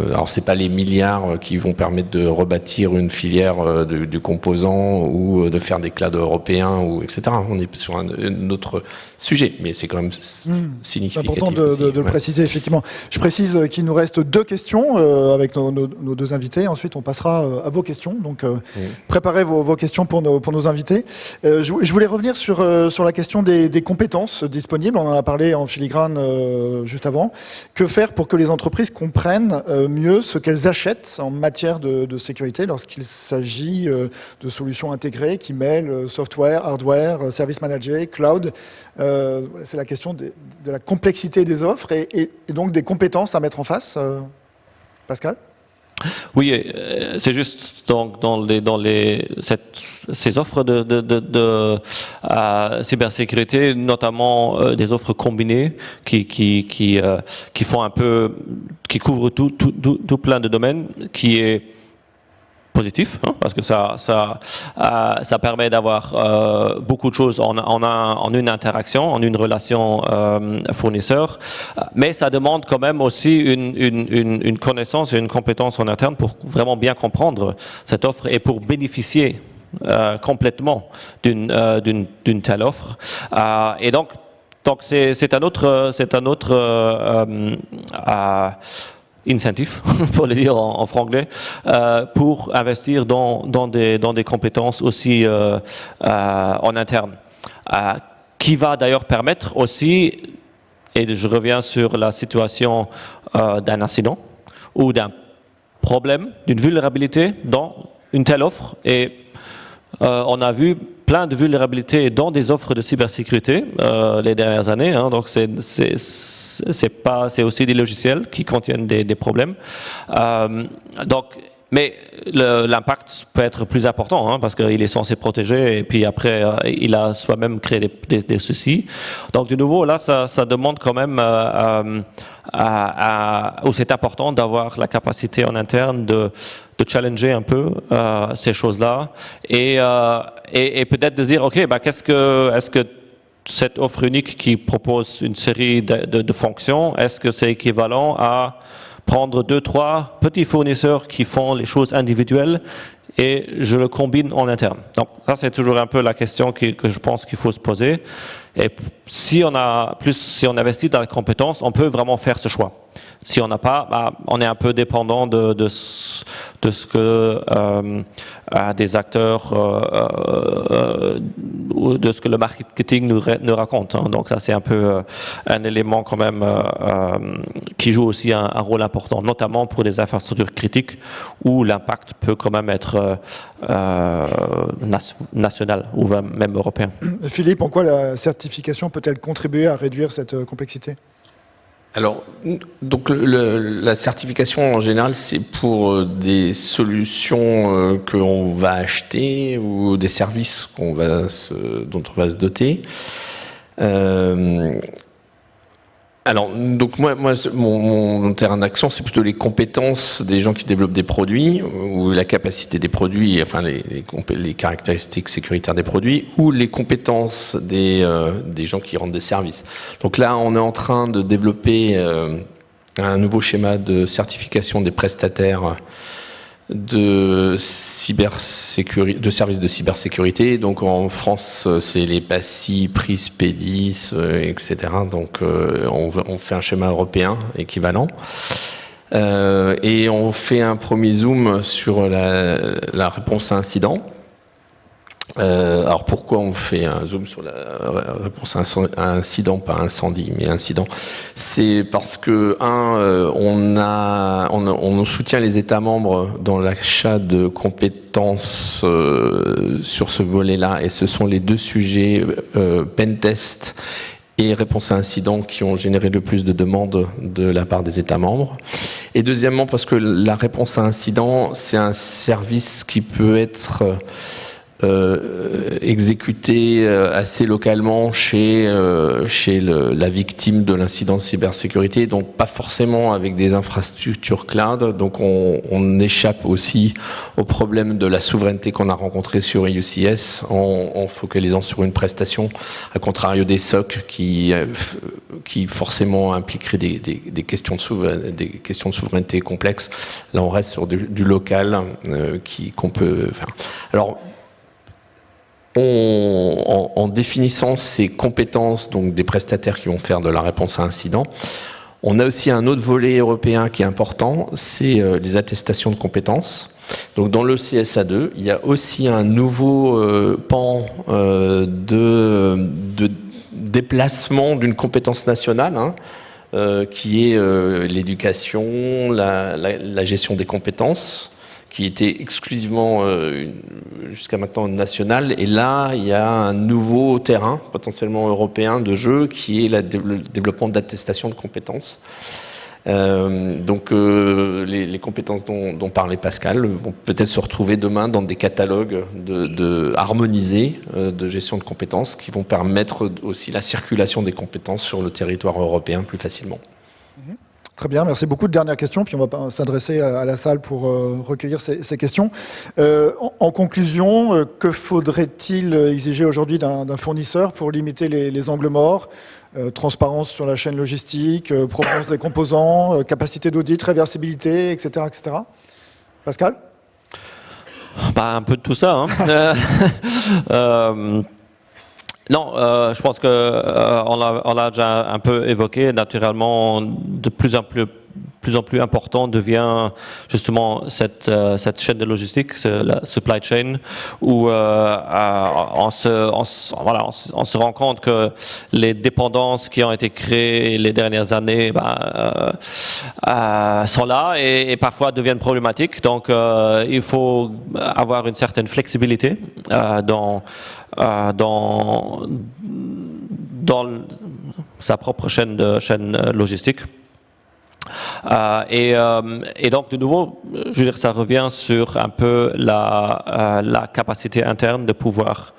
Alors c'est pas les milliards qui vont permettre de rebâtir une filière du composant ou de faire des clouds européens ou etc. On est sur un autre sujet, mais c'est quand même significatif. C'est important de le préciser, effectivement. Je précise qu'il nous reste 2 questions avec nos 2 invités. Ensuite, on passera à vos questions. Donc, préparez vos questions pour nos invités. Je voulais revenir sur la question des compétences disponibles. On en a parlé en filigrane juste avant. Que faire pour que les entreprises comprennent mieux ce qu'elles achètent en matière de sécurité lorsqu'il s'agit de solutions intégrées qui mêlent software, hardware, service manager, cloud. C'est la question de la complexité des offres et donc des compétences à mettre en face. Pascal ? Oui, c'est juste donc ces offres de cybersécurité, notamment des offres combinées qui font qui couvrent tout plein de domaines, qui est positif, parce que ça permet d'avoir beaucoup de choses en une interaction, en une relation fournisseur, mais ça demande quand même aussi une connaissance et une compétence en interne pour vraiment bien comprendre cette offre et pour bénéficier complètement d'une telle offre. Et donc c'est un autre incentive, pour le dire en franglais, pour investir dans des compétences aussi en interne, qui va d'ailleurs permettre aussi, et je reviens sur la situation d'un incident ou d'un problème, d'une vulnérabilité dans une telle offre, et on a vu plein de vulnérabilités dans des offres de cybersécurité les dernières années. Donc c'est aussi des logiciels qui contiennent des problèmes. Mais l'impact peut être plus important parce qu'il est censé protéger et puis après il a soi-même créé des soucis. Donc de nouveau là ça demande quand même où c'est important d'avoir la capacité en interne de challenger un peu ces choses-là et peut-être de dire ok est-ce que cette offre unique qui propose une série de fonctions, est-ce que c'est équivalent à prendre 2-3 petits fournisseurs qui font les choses individuelles et je le combine en interne. Donc ça c'est toujours un peu la question que je pense qu'il faut se poser. Et si on investit dans la compétence, on peut vraiment faire ce choix. Si on n'a pas, on est un peu dépendant de ce que des acteurs ou de ce que le marketing nous raconte. Donc ça c'est un peu un élément quand même qui joue aussi un rôle important, notamment pour des infrastructures critiques où l'impact peut quand même être national ou même européen. Philippe, en quoi la certification peut-elle contribuer à réduire cette complexité ? Alors, donc la certification en général, c'est pour des solutions qu'on va acheter ou des services dont on va se doter. Alors, donc mon terrain d'action, c'est plutôt les compétences des gens qui développent des produits, ou la capacité des produits, enfin les caractéristiques sécuritaires des produits, ou les compétences des gens qui rendent des services. Donc là, on est en train de développer un nouveau schéma de certification des prestataires de services de cybersécurité. Donc en France, c'est les PASI, PRIS, PEDIS, etc. Donc on fait un schéma européen équivalent. Et on fait un premier zoom sur la réponse à incident. Alors pourquoi on fait un zoom sur la réponse à incident, pas incendie, mais incident? C'est parce que on soutient les États membres dans l'achat de compétences sur ce volet-là, et ce sont les deux sujets pentest et réponse à incident qui ont généré le plus de demandes de la part des États membres. Et deuxièmement, parce que la réponse à incident, c'est un service qui peut être exécuté assez localement chez la victime de l'incident de cybersécurité, donc pas forcément avec des infrastructures cloud. Donc on échappe aussi au problème de la souveraineté qu'on a rencontré sur UCS en focalisant sur une prestation, à contrario des SOC qui forcément impliqueraient des questions de souveraineté complexes. Là on reste sur du local qu'on peut faire. Alors en définissant ces compétences, donc des prestataires qui vont faire de la réponse à incident, on a aussi un autre volet européen qui est important, c'est les attestations de compétences. Donc dans le CSA2, il y a aussi un nouveau pan de déplacement d'une compétence nationale, qui est l'éducation, la gestion des compétences, qui était exclusivement jusqu'à maintenant national. Et là, il y a un nouveau terrain, potentiellement européen, de jeu, qui est le développement d'attestation de compétences. Donc les compétences dont parlait Pascal vont peut-être se retrouver demain dans des catalogues harmonisés de gestion de compétences qui vont permettre aussi la circulation des compétences sur le territoire européen plus facilement. Très bien, merci beaucoup. Dernière question, puis on va s'adresser à la salle pour recueillir ces questions. En conclusion, que faudrait-il exiger aujourd'hui d'un fournisseur pour limiter les angles morts, transparence sur la chaîne logistique, provenance des composants, capacité d'audit, réversibilité, etc., etc. Pascal ? Un peu de tout ça. Non, je pense que on l'a déjà un peu évoqué. Naturellement, de plus en plus important devient justement cette chaîne de logistique, la supply chain, où on se rend compte que les dépendances qui ont été créées les dernières années sont là et parfois deviennent problématiques. Donc, il faut avoir une certaine flexibilité dans sa propre chaîne logistique. Et donc, de nouveau, je veux dire, ça revient sur un peu la capacité interne de pouvoir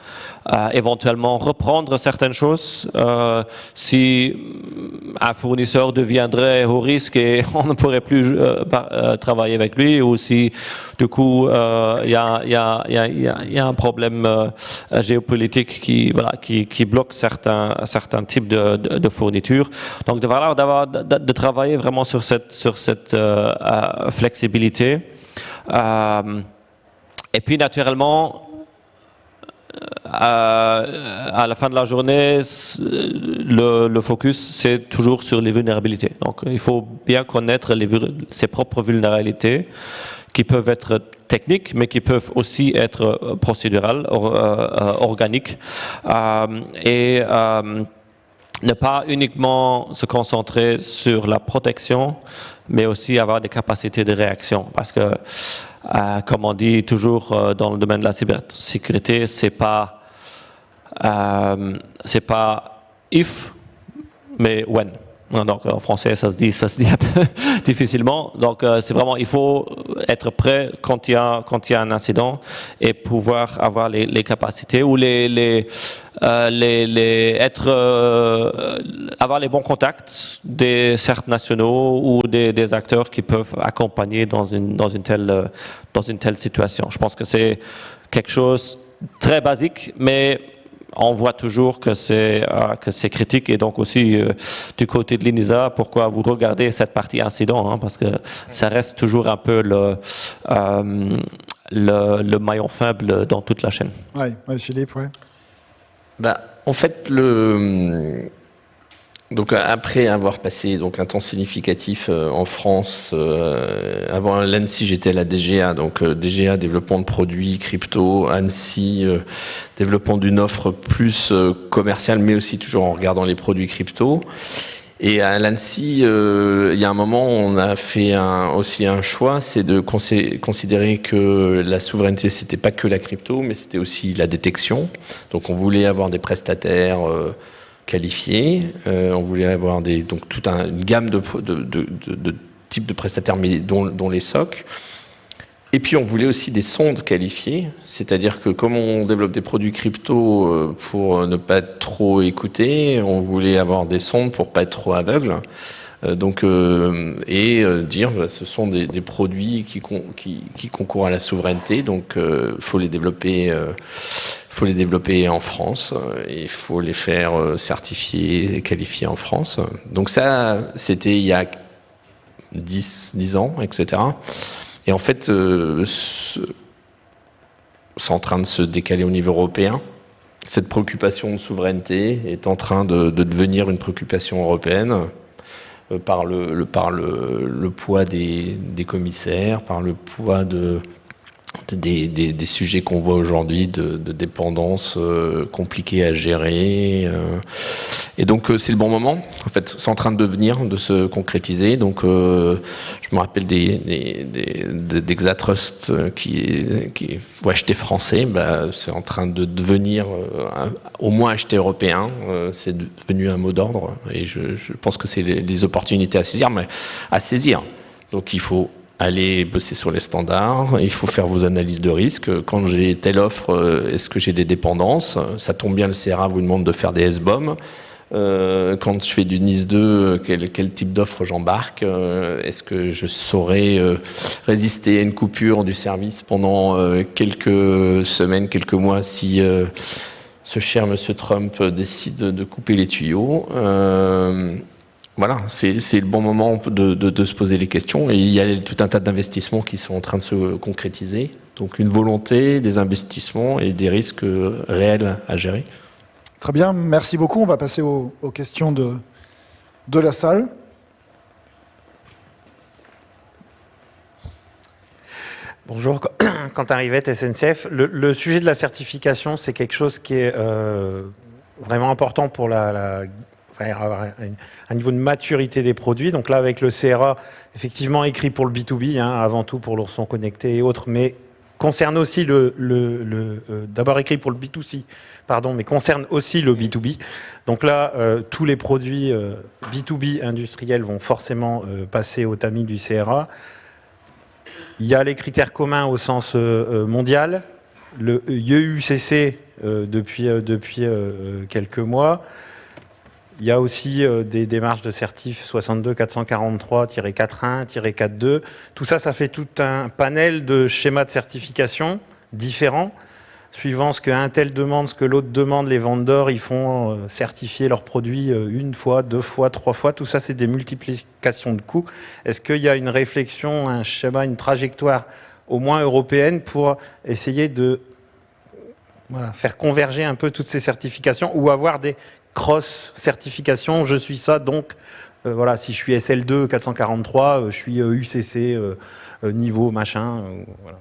éventuellement reprendre certaines choses si un fournisseur deviendrait haut risque et on ne pourrait plus travailler avec lui, ou si du coup il y a un problème géopolitique qui bloque certains types de fournitures. Donc de travailler vraiment sur cette flexibilité. Et puis naturellement, à la fin de la journée, le focus, c'est toujours sur les vulnérabilités. Donc, il faut bien connaître ses propres vulnérabilités, qui peuvent être techniques, mais qui peuvent aussi être procédurales, organiques. Et ne pas uniquement se concentrer sur la protection, mais aussi avoir des capacités de réaction. Parce que, comme on dit toujours dans le domaine de la cybersécurité, c'est pas if, mais when. Donc en français, ça se dit un peu difficilement. Donc c'est vraiment, il faut être prêt quand il y a un incident et pouvoir avoir les capacités ou avoir les bons contacts des certes nationaux ou des acteurs qui peuvent accompagner dans une telle situation. Je pense que c'est quelque chose de très basique, mais on voit toujours que c'est critique, et donc aussi du côté de l'INISA, pourquoi vous regardez cette partie incident, parce que ça reste toujours un peu le maillon faible dans toute la chaîne. Ouais, Philippe, ouais. En fait, donc après avoir passé donc un temps significatif en France, avant l'ANSSI, j'étais à la DGA, donc DGA développement de produits crypto, ANSSI développement d'une offre plus commerciale, mais aussi toujours en regardant les produits crypto. Et à l'ANSSI, il y a un moment, on a fait aussi un choix, c'est de considérer que la souveraineté, c'était pas que la crypto, mais c'était aussi la détection. Donc on voulait avoir des prestataires qualifiés, on voulait avoir donc toute une gamme de types de prestataires, mais dont les SOC. Et puis on voulait aussi des sondes qualifiées, c'est-à-dire que comme on développe des produits crypto pour ne pas être trop écoutés, on voulait avoir des sondes pour pas être trop aveugle. Dire ce sont des produits qui concourent à la souveraineté, donc faut les développer en France, et il faut les faire certifier et qualifier en France. Donc ça, c'était il y a 10 ans, etc. Et en fait, c'est en train de se décaler au niveau européen. Cette préoccupation de souveraineté est en train de devenir une préoccupation européenne par le poids des commissaires, par le poids des sujets qu'on voit aujourd'hui de dépendance compliquée à gérer. Et donc c'est le bon moment. En fait, c'est en train de se concrétiser. Donc je me rappelle d'Exatrust qui faut acheter français. C'est en train de devenir au moins acheter européen. C'est devenu un mot d'ordre. Et je pense que c'est les opportunités à saisir. Donc il faut aller bosser sur les standards, il faut faire vos analyses de risque. Quand j'ai telle offre, est-ce que j'ai des dépendances? Ça tombe bien, le CRA vous demande de faire des SBOM. Quand je fais du NIS 2, quel type d'offre j'embarque? Est-ce que je saurais résister à une coupure du service pendant quelques semaines, quelques mois si ce cher monsieur Trump décide de couper les tuyaux? Voilà, c'est le bon moment de se poser les questions, et il y a tout un tas d'investissements qui sont en train de se concrétiser. Donc une volonté, des investissements et des risques réels à gérer. Très bien, merci beaucoup. On va passer aux questions de la salle. Bonjour, Quentin Rivette, SNCF. Le sujet de la certification, c'est quelque chose qui est vraiment important pour avoir un niveau de maturité des produits. Donc là, avec le CRA, effectivement écrit pour le B2B, avant tout pour l'ourson connecté et autres, mais concerne aussi d'abord écrit pour le B2C, mais concerne aussi le B2B. Donc là, tous les produits B2B industriels vont forcément passer au tamis du CRA. Il y a les critères communs au sens mondial, le IEUCC depuis quelques mois. Il y a aussi des démarches de certif 62443-41, 42. Tout ça, ça fait tout un panel de schémas de certification différents. Suivant ce qu'un tel demande, ce que l'autre demande, les vendeurs, ils font certifier leurs produits une fois, deux fois, trois fois. Tout ça, c'est des multiplications de coûts. Est-ce qu'il y a une réflexion, un schéma, une trajectoire au moins européenne pour essayer de faire converger un peu toutes ces certifications ou avoir des cross-certifications? Je suis ça, donc si je suis SL2 443, je suis UCC niveau machin. Voilà.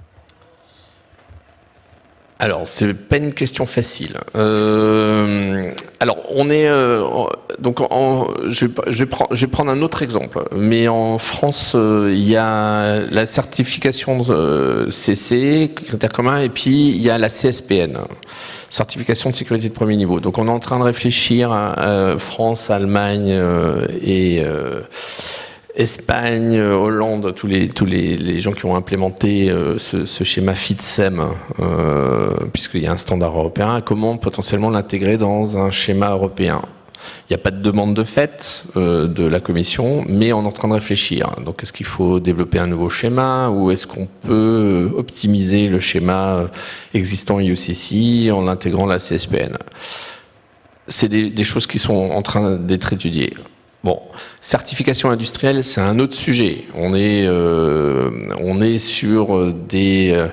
Alors, c'est pas une question facile. Alors, on est je vais prendre un autre exemple. Mais en France, il y a la certification CC, critères communs, et puis il y a la CSPN, certification de sécurité de premier niveau. Donc, on est en train de réfléchir à France, Allemagne et Espagne, Hollande, tous les gens qui ont implémenté ce schéma FITSEM, puisqu'il y a un standard européen, comment potentiellement l'intégrer dans un schéma européen. Il n'y a pas de demande de fait de la Commission, mais on est en train de réfléchir. Donc, est-ce qu'il faut développer un nouveau schéma ou est-ce qu'on peut optimiser le schéma existant UCC en l'intégrant à la CSPN? C'est des choses qui sont en train d'être étudiées. Bon, certification industrielle, c'est un autre sujet. On est sur des...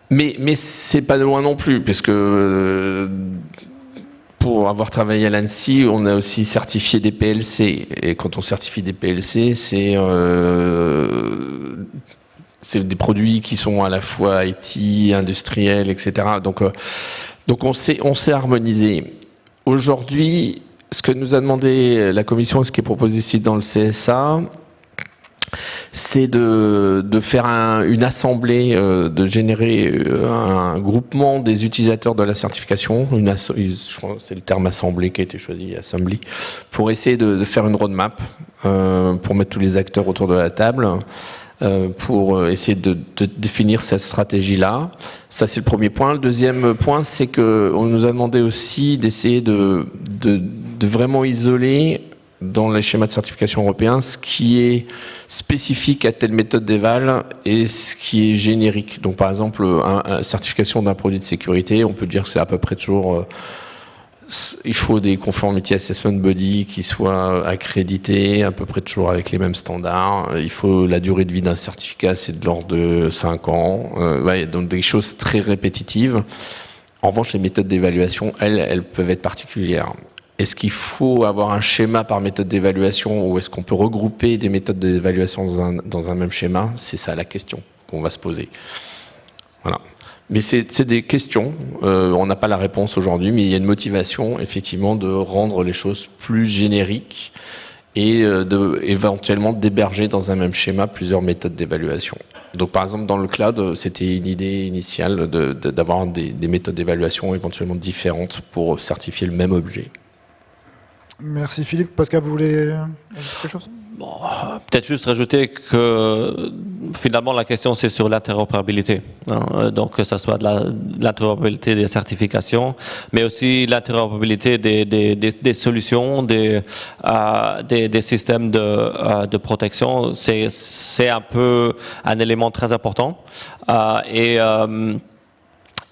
mais c'est pas loin non plus, puisque pour avoir travaillé à l'ANSSI, on a aussi certifié des PLC. Et quand on certifie des PLC, c'est des produits qui sont à la fois IT, industriels, etc. Donc on sait harmoniser. Aujourd'hui, ce que nous a demandé la Commission, ce qui est proposé ici dans le CSA, c'est de faire une assemblée, de générer un groupement des utilisateurs de la certification, je crois que c'est le terme assemblée qui a été choisi, assembly, pour essayer de faire une roadmap, pour mettre tous les acteurs autour de la table, pour essayer de définir cette stratégie-là. Ça, c'est le premier point. Le deuxième point, c'est qu'on nous a demandé aussi d'essayer de vraiment isoler dans les schémas de certification européens ce qui est spécifique à telle méthode d'éval et ce qui est générique. Donc, par exemple, une certification d'un produit de sécurité, on peut dire que c'est à peu près toujours... il faut des conformity assessment body qui soient accrédités à peu près toujours avec les mêmes standards. Il faut la durée de vie d'un certificat, c'est de l'ordre de 5 ans. Donc des choses très répétitives. En revanche, les méthodes d'évaluation, elles peuvent être particulières. Est-ce qu'il faut avoir un schéma par méthode d'évaluation ou est-ce qu'on peut regrouper des méthodes d'évaluation dans un même schéma? C'est ça la question qu'on va se poser. Voilà. Mais c'est des questions, on n'a pas la réponse aujourd'hui, mais il y a une motivation effectivement de rendre les choses plus génériques et éventuellement d'héberger dans un même schéma plusieurs méthodes d'évaluation. Donc par exemple dans le cloud, c'était une idée initiale d'avoir des méthodes d'évaluation éventuellement différentes pour certifier le même objet. Merci Philippe. Pascal, vous voulez ajouter quelque chose? Bon, peut-être juste rajouter que finalement la question c'est sur l'interopérabilité. Donc que ce soit de l'interopérabilité des certifications, mais aussi l'interopérabilité des solutions, des systèmes de protection. C'est un peu un élément très important.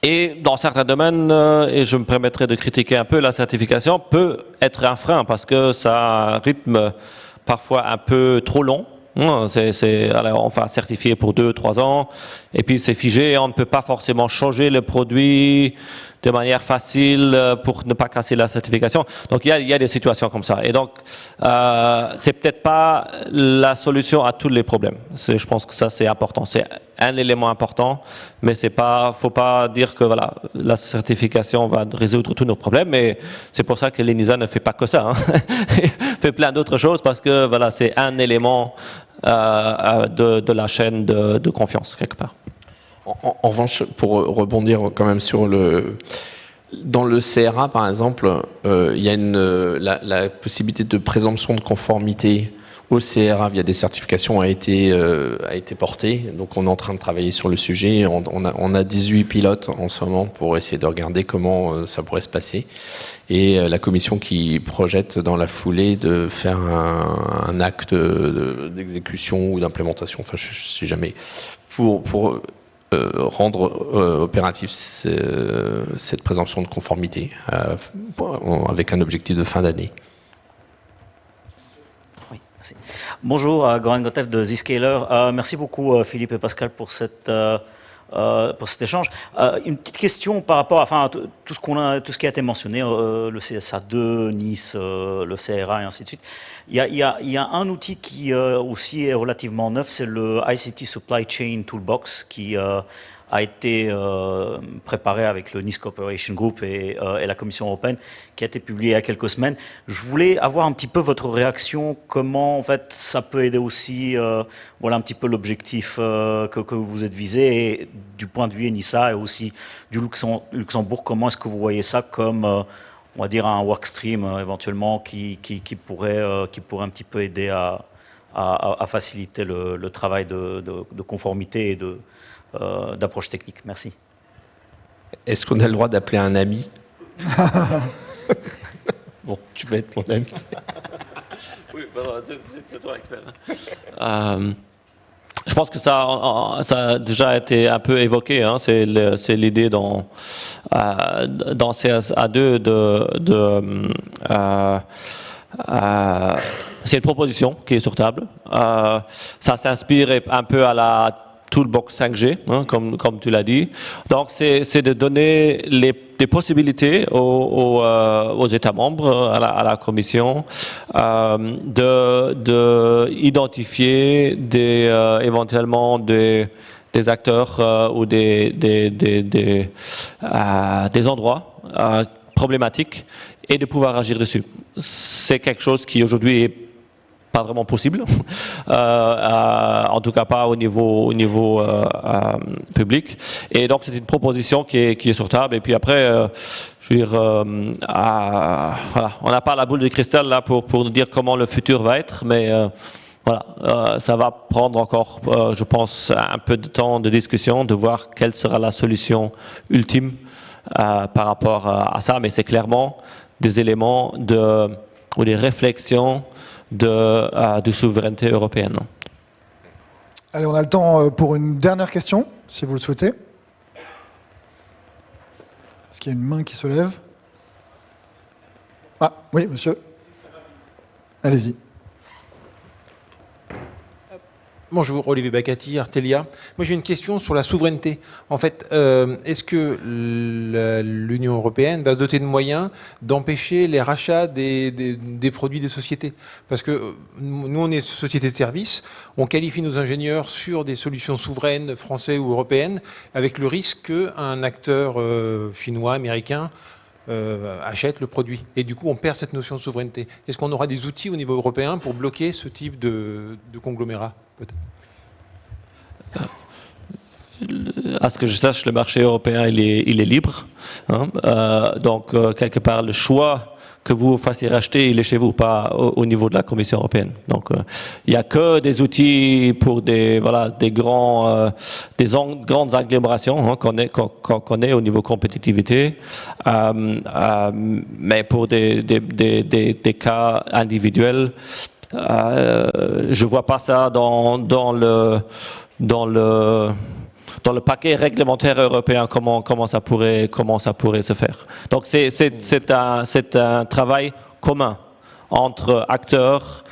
Et dans certains domaines, et je me permettrai de critiquer un peu, la certification peut être un frein parce que ça a un rythme parfois un peu trop long. Alors on va certifier pour 2-3 ans et puis c'est figé. On ne peut pas forcément changer le produit de manière facile pour ne pas casser la certification. Donc il y a des situations comme ça. Et donc c'est peut-être pas la solution à tous les problèmes. Je pense que ça c'est important. C'est un élément important, mais faut pas dire que voilà la certification va résoudre tous nos problèmes. Mais c'est pour ça que l'ENISA ne fait pas que ça. Il fait plein d'autres choses parce que voilà c'est un élément de la chaîne de confiance quelque part. En revanche, pour rebondir quand même sur dans le CRA par exemple, il y a la possibilité de présomption de conformité au CRA via des certifications a été portée. Donc on est en train de travailler sur le sujet. On a 18 pilotes en ce moment pour essayer de regarder comment ça pourrait se passer. Et la commission qui projette dans la foulée de faire un acte d'exécution ou d'implémentation, enfin je sais jamais, pour rendre opératif cette présomption de conformité avec un objectif de fin d'année. Merci. Bonjour, Goran Gotev de Zscaler. Merci beaucoup Philippe et Pascal pour cet échange. Une petite question par rapport à tout ce qui a été mentionné, le CSA2, Nice, le CRA et ainsi de suite. Il y a un outil qui aussi est relativement neuf, c'est le ICT Supply Chain Toolbox qui a été préparé avec le Nice Cooperation Group et la Commission européenne, qui a été publié il y a quelques semaines. Je voulais avoir un petit peu votre réaction, comment en fait ça peut aider aussi, voilà un petit peu l'objectif que vous êtes visé, et du point de vue ENISA et aussi du Luxembourg, comment est-ce que vous voyez ça comme, on va dire, un workstream éventuellement qui pourrait un petit peu aider à faciliter le travail de conformité et d'approche technique. Merci. Est-ce qu'on a le droit d'appeler un ami? Bon, tu vas être mon ami. Oui, c'est toi expert. Je pense que ça a déjà été un peu évoqué. Hein, c'est l'idée dans CSA2 c'est une proposition qui est sur table. Ça s'inspire un peu à la Toolbox 5G, hein, comme tu l'as dit. Donc, c'est de donner des possibilités aux États membres, à la Commission, de identifier éventuellement des acteurs ou des endroits problématiques et de pouvoir agir dessus. C'est quelque chose qui aujourd'hui est pas vraiment possible, en tout cas pas au niveau public. Et donc c'est une proposition qui est sur table. Et puis après, je veux dire, voilà, on n'a pas la boule de cristal là pour nous dire comment le futur va être, mais voilà, ça va prendre encore, je pense, un peu de temps de discussion, de voir quelle sera la solution ultime par rapport à ça. Mais c'est clairement des éléments ou des réflexions de souveraineté européenne. Allez, on a le temps pour une dernière question, si vous le souhaitez. Est-ce qu'il y a une main qui se lève? Ah, oui, monsieur. Allez-y. Bonjour, Olivier Bacati, Artelia. Moi, j'ai une question sur la souveraineté. En fait, est-ce que l'Union européenne va se doter de moyens d'empêcher les rachats des produits des sociétés? Parce que nous, on est société de services, on qualifie nos ingénieurs sur des solutions souveraines, françaises ou européennes, avec le risque qu'un acteur chinois, américain, achète le produit. Et du coup, on perd cette notion de souveraineté. Est-ce qu'on aura des outils au niveau européen pour bloquer ce type de conglomérat, peut-être? À ce que je sache, le marché européen, il est libre. Hein, donc, quelque part, le choix que vous fassiez racheter, il est chez vous, pas au niveau de la Commission européenne. Donc, il n'y a que des outils pour des grandes agglomérations, hein, qu'on connaît au niveau compétitivité, mais pour des cas individuels, je vois pas ça dans le paquet réglementaire européen, comment ça pourrait se faire. Donc c'est un travail commun entre acteurs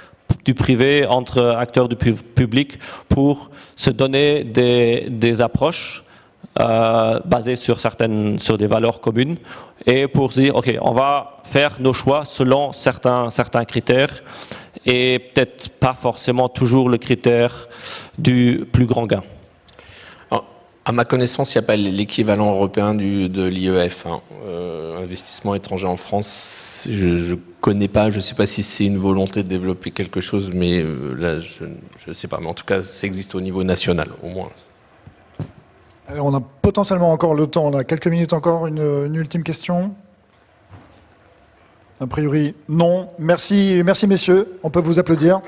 du privé, entre acteurs du public, pour se donner des approches basées sur des valeurs communes, et pour se dire ok, on va faire nos choix selon certains critères, et peut-être pas forcément toujours le critère du plus grand gain. À ma connaissance, il n'y a pas l'équivalent européen de l'IEF, hein. Investissement étranger en France, je ne connais pas, je ne sais pas si c'est une volonté de développer quelque chose, mais là, je ne sais pas. Mais en tout cas, ça existe au niveau national, au moins. Alors, on a potentiellement encore le temps, on a quelques minutes encore, une ultime question. A priori, non. Merci messieurs, on peut vous applaudir.